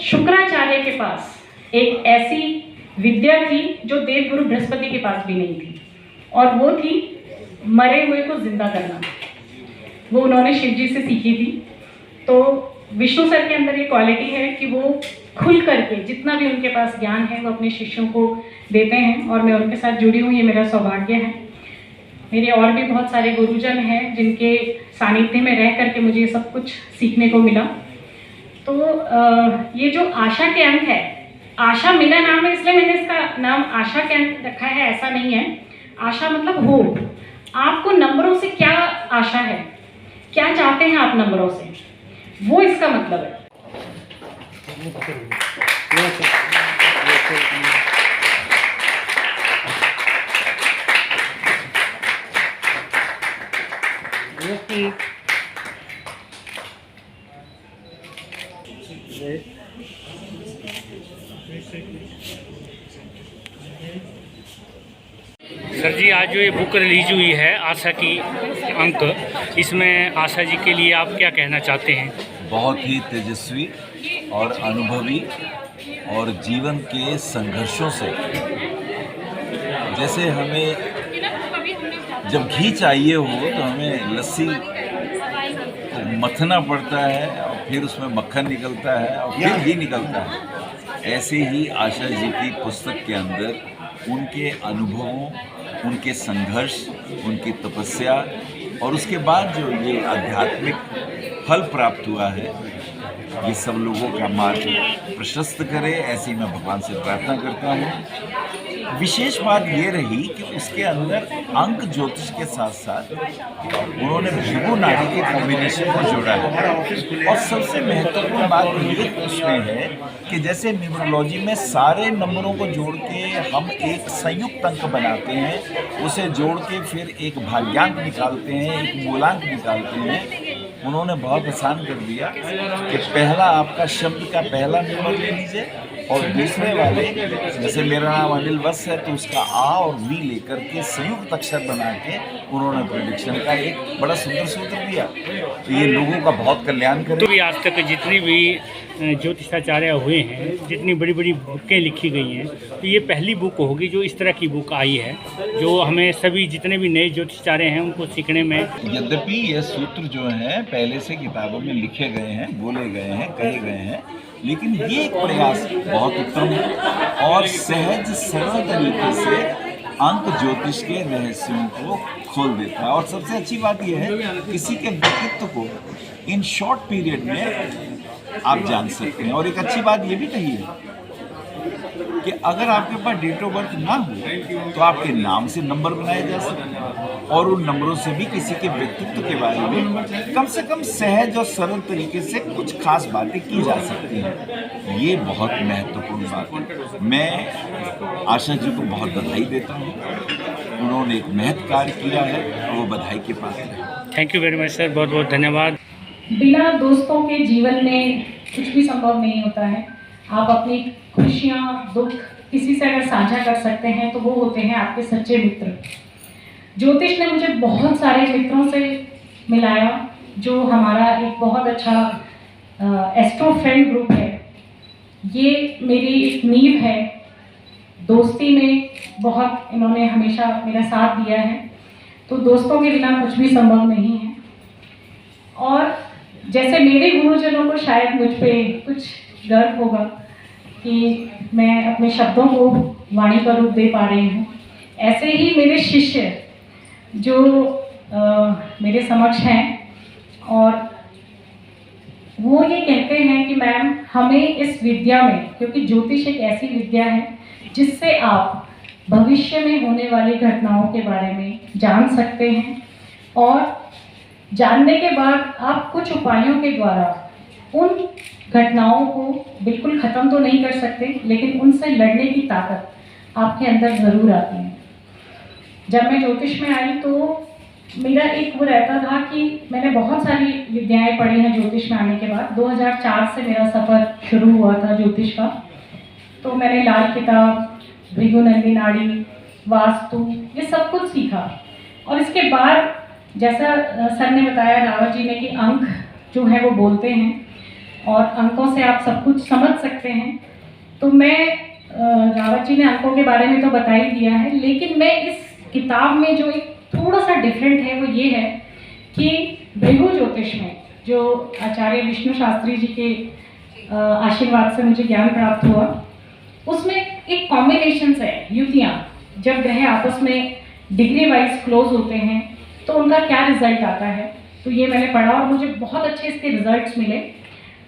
शुक्राचार्य के पास एक ऐसी विद्या थी जो देवगुरु बृहस्पति के पास भी नहीं थी, और वो थी मरे हुए को जिंदा करना। वो उन्होंने शिव जी से सीखी थी। तो विष्णु सर के अंदर ये क्वालिटी है कि वो खुल करके जितना भी उनके पास ज्ञान है वो अपने शिष्यों को देते हैं, और मैं उनके साथ जुड़ी हूँ, ये मेरा सौभाग्य है। मेरे और भी बहुत सारे गुरुजन हैं जिनके सानिध्य में रह करके मुझे ये सब कुछ सीखने को मिला। तो ये जो आशा के अंक है, आशा मिला नाम है इसलिए मैंने इसका नाम आशा के अंक रखा है, ऐसा नहीं है। आशा मतलब होप। आपको नंबरों से क्या आशा है, क्या चाहते हैं आप नंबरों से, वो इसका मतलब है। सर जी, आज जो ये बुक रिलीज हुई है आशा की अंक, इसमें आशा जी के लिए आप क्या कहना चाहते हैं? बहुत ही तेजस्वी और अनुभवी और जीवन के संघर्षों से, जैसे हमें जब घी चाहिए हो तो हमें लस्सी मथना पड़ता है और फिर उसमें मक्खन निकलता है और फिर घी निकलता है, ऐसे ही आशा जी की पुस्तक के अंदर उनके अनुभवों, उनके संघर्ष, उनकी तपस्या और उसके बाद जो ये आध्यात्मिक फल प्राप्त हुआ है, ये सब लोगों का मार्ग प्रशस्त करे, ऐसी मैं भगवान से प्रार्थना करता हूँ। विशेष बात ये रही कि उसके अंदर अंक ज्योतिष के साथ साथ उन्होंने भृगु नाड़ी के कॉम्बिनेशन को जोड़ा है। और सबसे महत्वपूर्ण बात ये उसमें है कि जैसे न्यूमरोलॉजी में सारे नंबरों को जोड़ के हम एक संयुक्त अंक बनाते हैं, उसे जोड़ के फिर एक भाग्यांक निकालते हैं, एक मूलांक निकालते हैं, उन्होंने बहुत आसान कर दिया कि पहला आपका शब्द का पहला नंबर ले लीजिए और दूसरे वाले, जैसे मेरा नाम अनिल वत्स है तो उसका आ और वी लेकर के संयुक्त अक्षर बना के उन्होंने प्रेडिक्शन का एक बड़ा सुंदर सूत्र दिया। तो ये लोगों का बहुत कल्याण करे। तो भी आज तक जितनी भी ज्योतिषाचार्य हुए हैं, जितनी बड़ी बड़ी बुकें लिखी गई हैं, तो ये पहली बुक होगी जो इस तरह की बुक आई है, जो हमें सभी जितने भी नए ज्योतिषाचार्य हैं उनको सीखने में। यद्यपि ये सूत्र जो हैं पहले से किताबों में लिखे गए हैं, बोले गए हैं, कहे गए हैं, लेकिन ये एक प्रयास बहुत उत्तम है और सहज सरल तरीके से अंक ज्योतिष के रहस्यों को खोल देता है। और सबसे अच्छी बात यह है किसी के व्यक्तित्व को इन शॉर्ट पीरियड में आप जान सकते हैं। और एक अच्छी बात ये भी कही है कि अगर आपके पास डेट ऑफ बर्थ ना हो तो आपके नाम से नंबर बनाए जा सकते हैं और उन नंबरों से भी किसी के व्यक्तित्व के बारे में कम से कम सहज और सरल तरीके से कुछ खास बातें की जा सकती हैं। ये बहुत महत्वपूर्ण बात है। मैं आशा जी को बहुत बधाई देता हूँ, उन्होंने एक महत् कार्य किया है और वो बधाई के पात्र है। Thank you very much sir, बहुत बहुत धन्यवाद। बिना दोस्तों के जीवन में कुछ भी संभव नहीं होता है। आप अपनी खुशियाँ, दुख किसी से अगर साझा कर सकते हैं तो वो होते हैं आपके सच्चे मित्र। ज्योतिष ने मुझे बहुत सारे मित्रों से मिलाया, जो हमारा एक बहुत अच्छा एस्ट्रो फ्रेंड ग्रुप है। ये मेरी एक नींव है, दोस्ती में बहुत इन्होंने हमेशा मेरा साथ दिया है। तो दोस्तों के बिना कुछ भी संभव नहीं है। और जैसे मेरे गुरुजनों को शायद मुझ पे कुछ गर्व होगा कि मैं अपने शब्दों को वाणी का रूप दे पा रही हूँ, ऐसे ही मेरे शिष्य जो मेरे समक्ष हैं और वो ये कहते हैं कि मैम हमें इस विद्या में, क्योंकि ज्योतिष एक ऐसी विद्या है जिससे आप भविष्य में होने वाली घटनाओं के बारे में जान सकते हैं, और जानने के बाद आप कुछ उपायों के द्वारा उन घटनाओं को बिल्कुल ख़त्म तो नहीं कर सकते, लेकिन उनसे लड़ने की ताकत आपके अंदर ज़रूर आती है। जब मैं ज्योतिष में आई तो मेरा एक वो रहता था कि मैंने बहुत सारी विद्याएं पढ़ी हैं ज्योतिष में आने के बाद। 2004 से मेरा सफ़र शुरू हुआ था ज्योतिष का। तो मैंने लाल किताब, भृगु नाड़ी, वास्तु, ये सब कुछ सीखा। और इसके बाद जैसा सर ने बताया, रावत जी ने, कि अंक जो है वो बोलते हैं, और अंकों से आप सब कुछ समझ सकते हैं। तो मैं रावत जी ने अंकों के बारे में तो बता ही दिया है, लेकिन मैं इस किताब में जो एक थोड़ा सा डिफरेंट है वो ये है कि भृगु ज्योतिष में जो आचार्य विष्णु शास्त्री जी के आशीर्वाद से मुझे ज्ञान प्राप्त हुआ, उसमें एक कॉम्बिनेशन है युतियाँ, जब ग्रह आपस में डिग्री वाइज क्लोज होते हैं तो उनका क्या रिजल्ट आता है। तो ये मैंने पढ़ा और मुझे बहुत अच्छे इसके रिजल्ट्स मिले।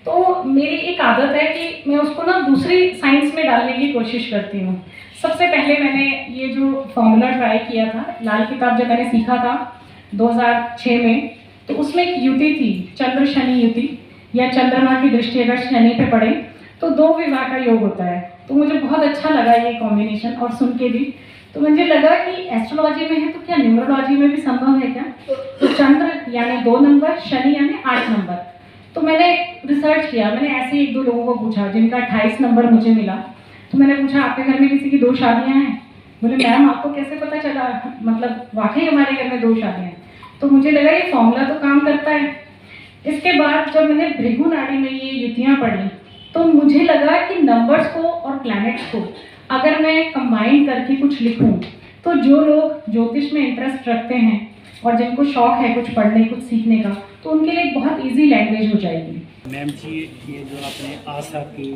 तो मेरी एक आदत है कि मैं उसको ना दूसरी साइंस में डालने की कोशिश करती हूँ। सबसे पहले मैंने ये जो फॉर्मूला ट्राई किया था, लाल किताब जब मैंने सीखा था 2006 में, तो उसमें एक युति थी, चंद्र शनि युति, या चंद्रमा की दृष्टि अगर शनि पे पड़े तो 2 विवाह का योग होता है। तो मुझे बहुत अच्छा लगा ये कॉम्बिनेशन और सुन के भी। तो मुझे लगा कि एस्ट्रोलॉजी में है तो क्या न्यूमरोलॉजी में भी संभव है क्या। तो चंद्र यानी 2 नंबर, शनि यानी 8 नंबर। तो मैंने रिसर्च किया, मैंने ऐसे 1-2 लोगों को पूछा जिनका 28 नंबर मुझे मिला। तो मैंने पूछा आपके घर में किसी की 2 शादियां हैं? बोले मैम आपको कैसे पता चला, मतलब वाकई हमारे घर में 2 शादियां हैं। तो मुझे लगा ये फॉर्मूला तो काम करता है। इसके बाद जब मैंने भृगु नाड़ी में ये युतियाँ पढ़ी तो मुझे लगा कि नंबर्स को और प्लैनेट्स को अगर मैं कंबाइन करके कुछ लिखूं तो जो लोग ज्योतिष में इंटरेस्ट रखते हैं और जिनको शौक है कुछ पढ़ने कुछ सीखने का, तो उनके लिए बहुत इजी लैंग्वेज हो जाएगी। मैम जी, ये जो आपने आशा के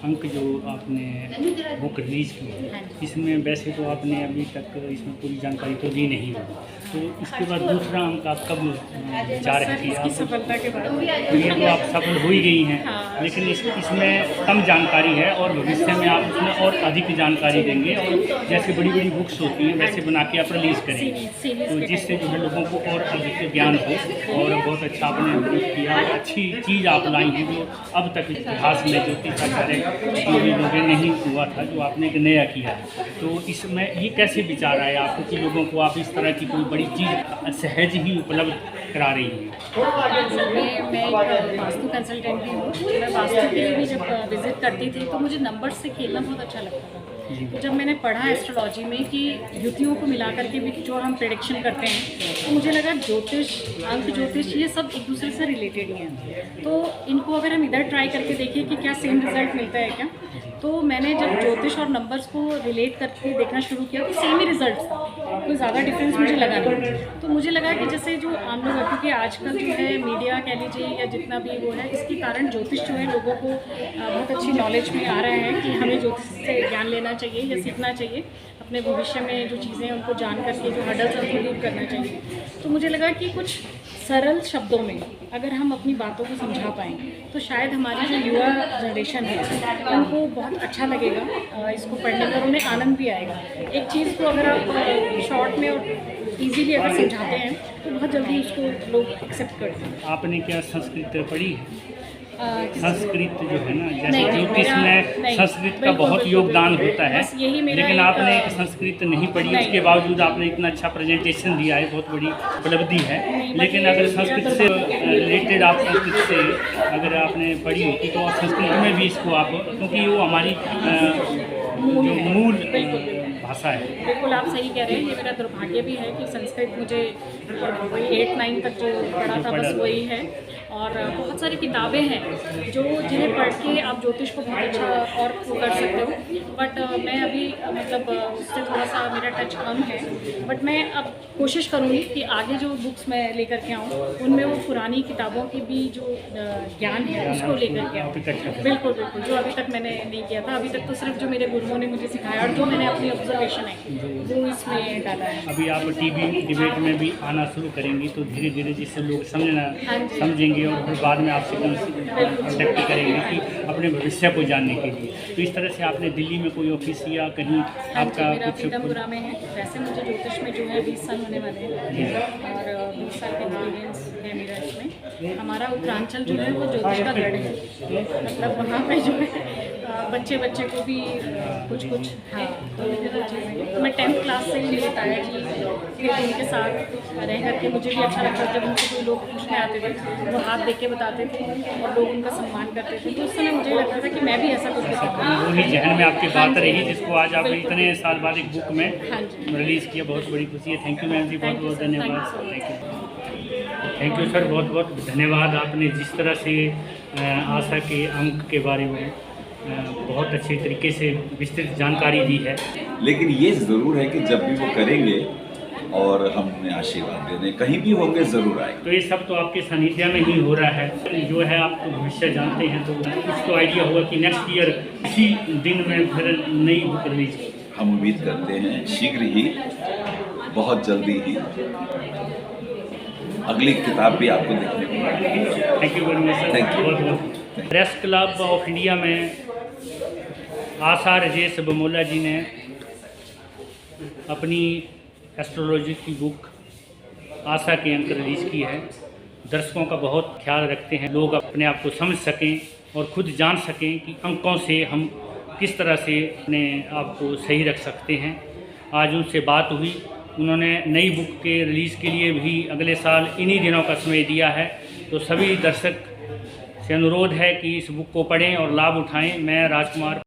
अंक जो आपने बुक रिलीज़ की है, इसमें वैसे तो आपने अभी तक इसमें पूरी जानकारी तो दी नहीं है, तो इसके बाद दूसरा अंक आप कब विचार है कि आप सफलता के बाद तो ये तो आप सफल हो ही गई हैं, लेकिन इसमें कम जानकारी है और भविष्य में आप इसमें और अधिक जानकारी देंगे और जैसे बड़ी बड़ी बुक्स होती हैं वैसे बना के आप रिलीज़ करेंगे, तो जिससे जो है लोगों को और अधिक ज्ञान हो। और बहुत अच्छा आपने ब्रीफ किया और अच्छी चीज़ आप लाई हैं जो अब तक इतिहास में ज्योतिषाचार्य लोगों में नहीं हुआ था, जो आपने एक नया किया। तो इसमें ये कैसे विचार आया आपको कि लोगों को आप इस तरह की कोई बड़ी चीज़ सहज ही उपलब्ध करा रही हैं? मैं एक वास्तु कंसल्टेंट भी हूँ। मैं वास्तु के लिए भी जब विज़िट करती थी तो मुझे नंबर से खेलना बहुत अच्छा लगता था। तो जब मैंने पढ़ा एस्ट्रोलॉजी में कि युतियों को मिला करके भी जो हम प्रेडिक्शन करते हैं, तो मुझे लगा ज्योतिष, अंक ज्योतिष, ये सब एक दूसरे से रिलेटेड ही हैं। तो इनको अगर हम इधर ट्राई करके देखें कि क्या सेम रिजल्ट मिलता है क्या, तो मैंने जब ज्योतिष और नंबर्स को रिलेट करके देखना शुरू किया तो सेम ही रिजल्ट था, कोई ज़्यादा डिफरेंस मुझे लगा नहीं। तो मुझे लगा कि जैसे जो आम लोग, क्योंकि आजकल जो है मीडिया कह लीजिए या जितना भी वो है, इसके कारण ज्योतिष जो है लोगों को बहुत अच्छी नॉलेज में आ रहा है कि हमें ज्योतिष से ज्ञान लेना चाहिए या सीखना चाहिए, अपने भविष्य में जो चीज़ें हैं उनको जान करके जो हर्डल्स हैं उनको दूर करना चाहिए। तो मुझे लगा कि कुछ सरल शब्दों में अगर हम अपनी बातों को समझा पाएँ तो शायद हमारी जो युवा जनरेशन है उनको बहुत अच्छा लगेगा, इसको पढ़ने पर उन्हें आनंद भी आएगा। एक चीज़ को अगर आप शॉर्ट में और इजीली अगर समझाते हैं तो बहुत जल्दी उसको लोग एक्सेप्ट करते हैं। आपने क्या संस्कृत पढ़ी है? संस्कृत जो है ना, जैसे नहीं, ज्योतिष में संस्कृत का बहुत योगदान होता है, लेकिन आपने संस्कृत नहीं पढ़ी, उसके बावजूद आपने इतना अच्छा प्रेजेंटेशन दिया है, बहुत बड़ी उपलब्धि है। लेकिन अगर संस्कृत से रिलेटेड आप संस्कृत से अगर आपने पढ़ी होती तो संस्कृत में भी इसको आप, क्योंकि वो हमारी जो मूल भाषा है। बिल्कुल आप सही कह रहे हैं। ये मेरा दुर्भाग्य भी है कि संस्कृत मुझे वही 8-9 तक जो पढ़ा था बस वही है, और बहुत सारी किताबें हैं जो जिन्हें पढ़ के आप ज्योतिष को बहुत अच्छा और वो कर सकते हो। बट मैं अभी मतलब उससे थोड़ा सा मेरा टच कम है, बट मैं अब कोशिश करूँगी कि आगे जो बुक्स मैं लेकर के आऊँ उनमें वो पुरानी किताबों की भी जो ज्ञान है उसको लेकर के आऊँ। बिल्कुल बिल्कुल, जो अभी तक मैंने नहीं किया था। अभी तक तो सिर्फ जो मेरे गुरुओं ने मुझे सिखाया और जो मैंने अपनी ऑब्जर्वेशन है वो इसमें डाला है। अभी आप टीवी डिबेट में भी आना शुरू करेंगी तो धीरे धीरे जिससे लोग समझेंगे और फिर बाद में आपसे कॉन्टेक्ट करेंगे कि अपने भविष्य को जानने के लिए। तो इस तरह से आपने दिल्ली में कोई ऑफिस या कहीं आपका मेरा कुछ पीडमपुरा में है। वैसे मुझे ज्योतिष में जो है 20 साल होने वाले हैं और 20 साल का एक्सपीरियंस है मेरा इसमें। हमारा उत्तरांचल जो है वो ज्योतिष का गढ़ है, मतलब वहाँ पे जो है बच्चे को भी कुछ हाँ तो चीज़ें। तो मैं 10th क्लास से ही मेरे ताया जी फिर उनके साथ रह करके मुझे भी अच्छा लगता था। जब उनसे कोई लोग पूछने आते थे वो हाथ देख के बताते थे और लोग उनका सम्मान करते थे, तो उस समय मुझे लगता था कि मैं भी ऐसा कुछ करूँ। वही जहन में आपकी बात रही जिसको आज आप इतने साल बाद एक बुक में रिलीज़ किया, बहुत बड़ी खुशी है। थैंक यू मैम जी, बहुत बहुत धन्यवाद। Thank you. Thank you sir, बहुत बहुत धन्यवाद। आपने जिस तरह से आशा के अंक के बारे में बहुत अच्छे तरीके से विस्तृत जानकारी दी है। लेकिन ये ज़रूर है कि जब भी वो करेंगे और हमने आशीर्वाद देने कहीं भी होंगे ज़रूर आएंगे। तो ये सब तो आपके सानिध्य में ही हो रहा है, जो है आप तो भविष्य जानते हैं, तो कुछ तो आइडिया होगा कि नेक्स्ट ईयर इसी दिन में फिर नई बुक रिलीज की। हम उम्मीद करते हैं शीघ्र ही, बहुत जल्दी ही अगली किताब भी आपको देखने को मिलेगी। Thank you very much sir, Thank you. बहुत बहुत। प्रेस क्लब ऑफ इंडिया में आशा राजेश बमोला जी ने अपनी एस्ट्रोलॉजी की बुक आशा के अंक रिलीज़ की है। दर्शकों का बहुत ख्याल रखते हैं, लोग अपने आप को समझ सकें और खुद जान सकें कि अंकों से हम किस तरह से अपने आप को सही रख सकते हैं। आज उनसे बात हुई, उन्होंने नई बुक के रिलीज़ के लिए भी अगले साल इन्हीं दिनों का समय दिया है। तो सभी दर्शक से अनुरोध है कि इस बुक को पढ़ें और लाभ उठाएं। मैं राजकुमार